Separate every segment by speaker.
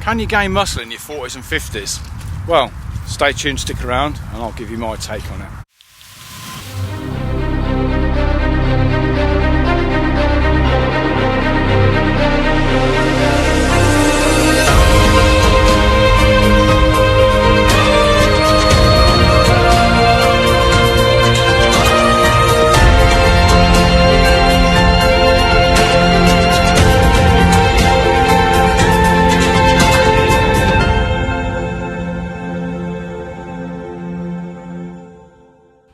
Speaker 1: Can you gain muscle in your 40s and 50s? Well, stay tuned, stick around, and I'll give you my take on it.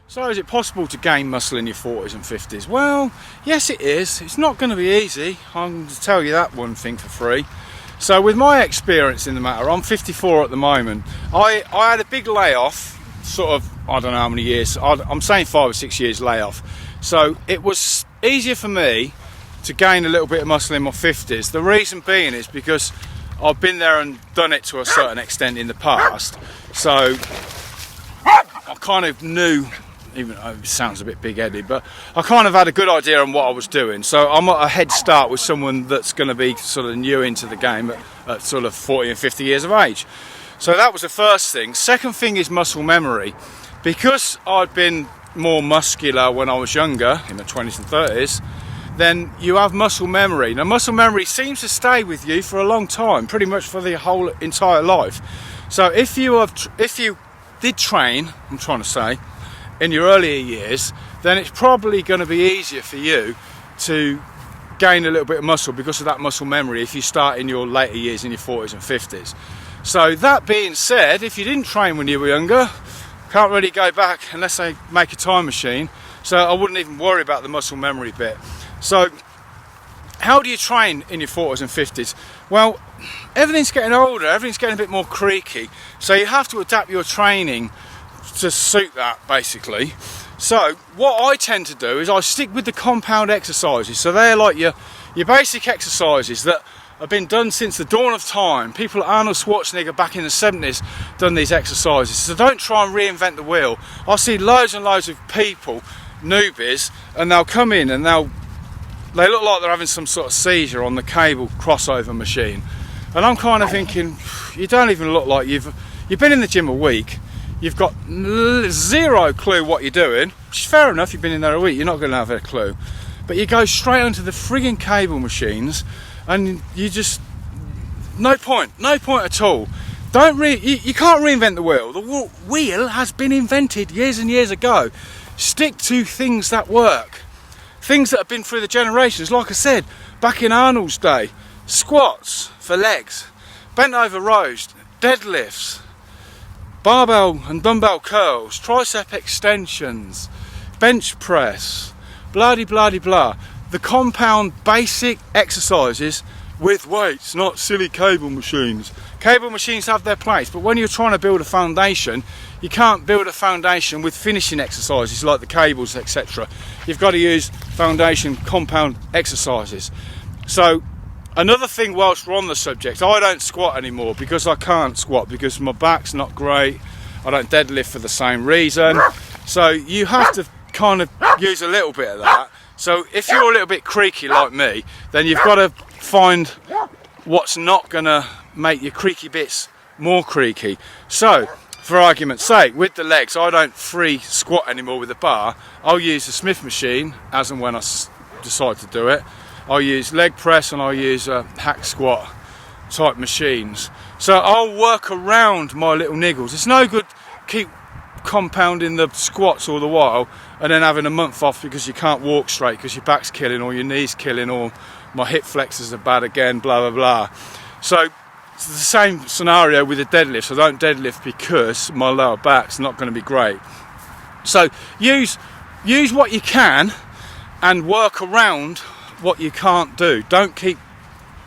Speaker 1: So is it possible to gain muscle in your 40s and 50s? Well, yes it is. It's not going to be easy. I'm going to tell you that one thing for free. So with my experience in the matter, I'm 54 at the moment. I had a big layoff, sort of, I don't know how many years, I'm saying 5 or 6 years layoff. So it was easier for me to gain a little bit of muscle in my 50s. The reason being is because I've been there and done it to a certain extent in the past. So I kind of knew, even though it sounds a bit big-headed, but I kind of had a good idea on what I was doing. So I'm at a head start with someone that's going to be sort of new into the game at sort of 40 and 50 years of age. So that was the first thing. Second thing is muscle memory. Because I'd been more muscular when I was younger, in my 20s and 30s, then you have muscle memory. Now muscle memory seems to stay with you for a long time, pretty much for the whole entire life. So if you did train, I'm trying to say, in your earlier years, then it's probably going to be easier for you to gain a little bit of muscle because of that muscle memory if you start in your later years in your 40s and 50s. So that being said, if you didn't train when you were younger, can't really go back unless they make a time machine, so I wouldn't even worry about the muscle memory bit. So how do you train in your 40s and 50s? Well, everything's getting older, everything's getting a bit more creaky, so you have to adapt your training to suit that, basically. So what I tend to do is I stick with the compound exercises. So they're like your basic exercises that have been done since the dawn of time. People like Arnold Schwarzenegger back in the 70s done these exercises. So don't try and reinvent the wheel. I see loads and loads of people, newbies, and they'll come in and they look like they're having some sort of seizure on the cable crossover machine. And I'm kind of thinking, you don't even look like you've been in the gym a week. You've got zero clue what you're doing, which is fair enough, you've been in there a week, you're not going to have a clue. But you go straight onto the frigging cable machines and you just, no point at all. You can't reinvent the wheel. The wheel has been invented years and years ago. Stick to things that work. Things that have been through the generations. Like I said, back in Arnold's day, squats for legs, bent over rows, deadlifts, barbell and dumbbell curls, tricep extensions, bench press, blah de blah de blah. The compound basic exercises with weights, not silly cable machines. Cable machines have their place, but when you're trying to build a foundation, you can't build a foundation with finishing exercises like the cables, etc. You've got to use foundation compound exercises. So another thing, whilst we're on the subject, I don't squat anymore because I can't squat because my back's not great. I don't deadlift for the same reason. So you have to kind of use a little bit of that. So if you're a little bit creaky like me, then you've got to find what's not going to make your creaky bits more creaky. So for argument's sake, with the legs, I don't free squat anymore with the bar. I'll use the Smith machine as and when I decide to do it. I'll use leg press and I'll use hack squat type machines. So I'll work around my little niggles. It's no good keep compounding the squats all the while and then having a month off because you can't walk straight because your back's killing or your knees killing or my hip flexors are bad again, blah blah blah. So it's the same scenario with the deadlift. So I don't deadlift because my lower back's not going to be great. So use what you can and work around what you can't do. Don't keep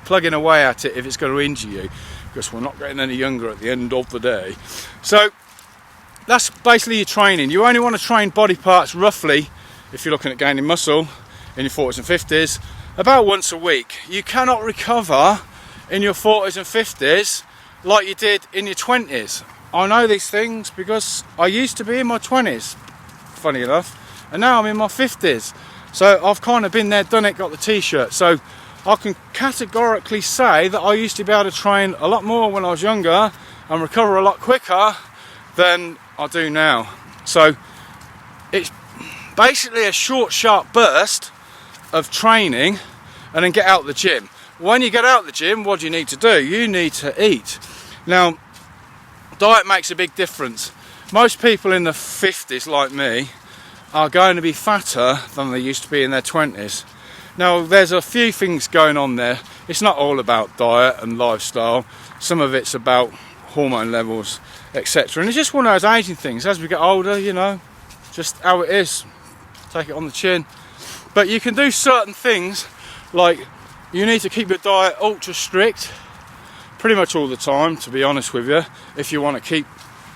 Speaker 1: plugging away at it if it's going to injure you, because we're not getting any younger at the end of the day. So that's basically your training. You only want to train body parts roughly, if you're looking at gaining muscle in your 40s and 50s, about once a week. You cannot recover in your 40s and 50s like you did in your 20s. I know these things because I used to be in my 20s, funny enough, and now I'm in my 50s. So I've kind of been there, done it, got the t-shirt. So I can categorically say that I used to be able to train a lot more when I was younger and recover a lot quicker than I do now. So it's basically a short, sharp burst of training and then get out of the gym. When you get out of the gym, what do you need to do? You need to eat. Now, diet makes a big difference. Most people in the 50s, like me, are going to be fatter than they used to be in their 20s. Now, there's a few things going on there. It's not all about diet and lifestyle. Some of it's about hormone levels, etc. And it's just one of those aging things. As we get older, you know, just how it is. Take it on the chin. But you can do certain things, like you need to keep your diet ultra strict pretty much all the time, to be honest with you, if you want to keep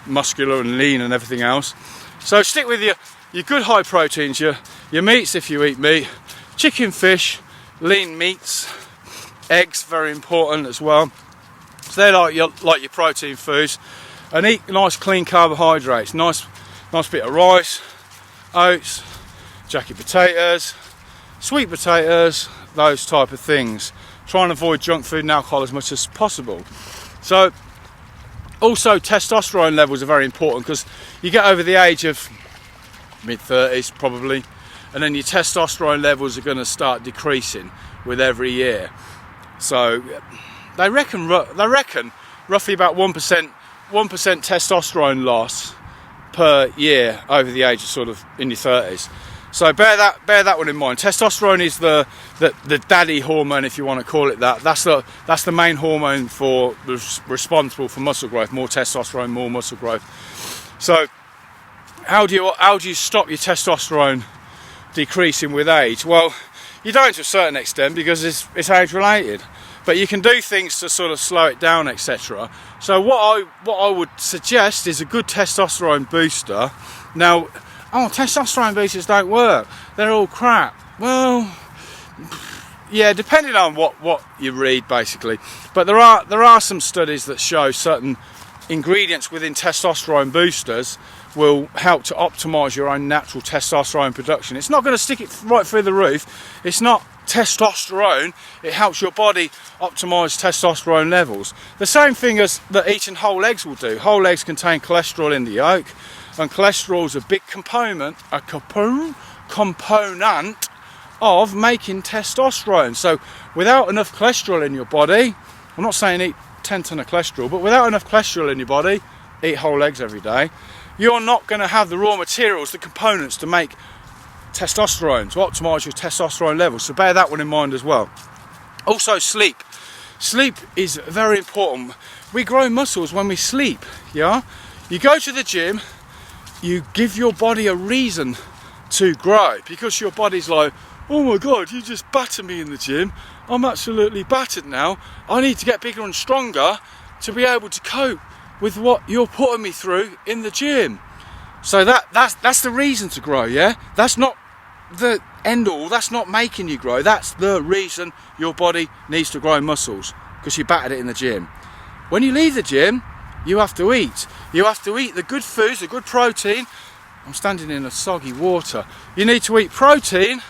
Speaker 1: muscular and lean and everything else. So stick with your good high proteins, your meats if you eat meat, chicken, fish, lean meats, eggs, very important as well. So they're like your protein foods. And eat nice clean carbohydrates, nice bit of rice, oats, jacket potatoes, sweet potatoes, those type of things. Try and avoid junk food and alcohol as much as possible. So also testosterone levels are very important, because you get over the age of mid-30s probably, and then your testosterone levels are going to start decreasing with every year. So they reckon roughly about 1% testosterone loss per year over the age of sort of in your 30s. So bear that one in mind. Testosterone is the daddy hormone, if you want to call it that. That's the main hormone responsible for muscle growth. More testosterone, more muscle growth. So how do you stop your testosterone decreasing with age? Well, you don't to a certain extent, because it's age related. But you can do things to sort of slow it down, etc. So what I would suggest is a good testosterone booster. Now, testosterone boosters don't work, they're all crap. Well, yeah, depending on what you read, basically. But there are some studies that show certain ingredients within testosterone boosters will help to optimize your own natural testosterone production. It's not going to stick it right through the roof. It's not testosterone. It helps your body optimize testosterone levels. The same thing as that eating whole eggs will do. Whole eggs contain cholesterol in the yolk, and cholesterol is a big component of making testosterone. So without enough cholesterol in your body, I'm not saying eat 10 ton of cholesterol, but without enough cholesterol in your body, eat whole eggs every day, you're not going to have the raw materials, the components to make testosterone, to optimize your testosterone levels. So bear that one in mind as well. Also, sleep is very important. We grow muscles when we sleep. Yeah, you go to the gym, you give your body a reason to grow, because your body's like, oh my god, you just battered me in the gym, I'm absolutely battered now, I need to get bigger and stronger to be able to cope with what you're putting me through in the gym. So that's the reason to grow. Yeah, that's not the end all, that's not making you grow, that's the reason your body needs to grow muscles, because you battered it in the gym. When you leave the gym, you have to eat the good foods, the good protein. I'm standing in a soggy water. You need to eat protein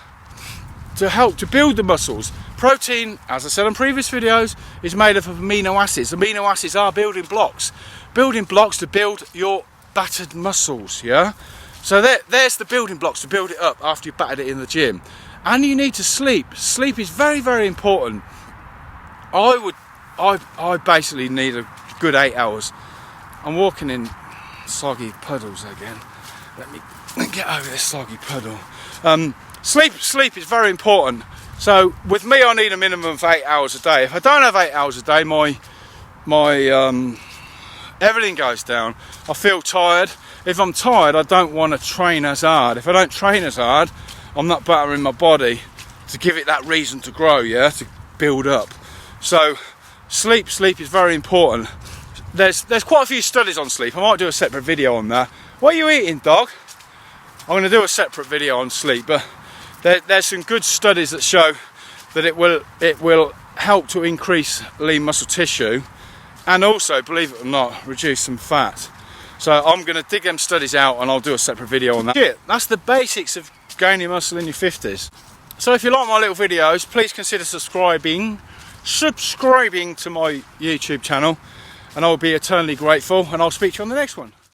Speaker 1: to help to build the muscles. Protein, as I said in previous videos, is made up of amino acids. Amino acids are building blocks to build your battered muscles. Yeah, so there's the building blocks to build it up after you've battered it in the gym. And you need to sleep. Sleep is very, very important. I basically need a good 8 hours. I'm walking in soggy puddles again. Let me get over this soggy puddle. Sleep is very important. So with me, I need a minimum of 8 hours a day. If I don't have 8 hours a day, my everything goes down. I feel tired. If I'm tired, I don't want to train as hard. If I don't train as hard, I'm not battering my body to give it that reason to grow, yeah, to build up. So sleep is very important. There's quite a few studies on sleep. I might do a separate video on that. What are you eating, dog? I'm going to do a separate video on sleep, but there's some good studies that show that it will help to increase lean muscle tissue, and also, believe it or not, reduce some fat. So I'm going to dig them studies out, and I'll do a separate video on that. That's the basics of gaining muscle in your 50s. So if you like my little videos, please consider subscribing to my YouTube channel, and I'll be eternally grateful, and I'll speak to you on the next one.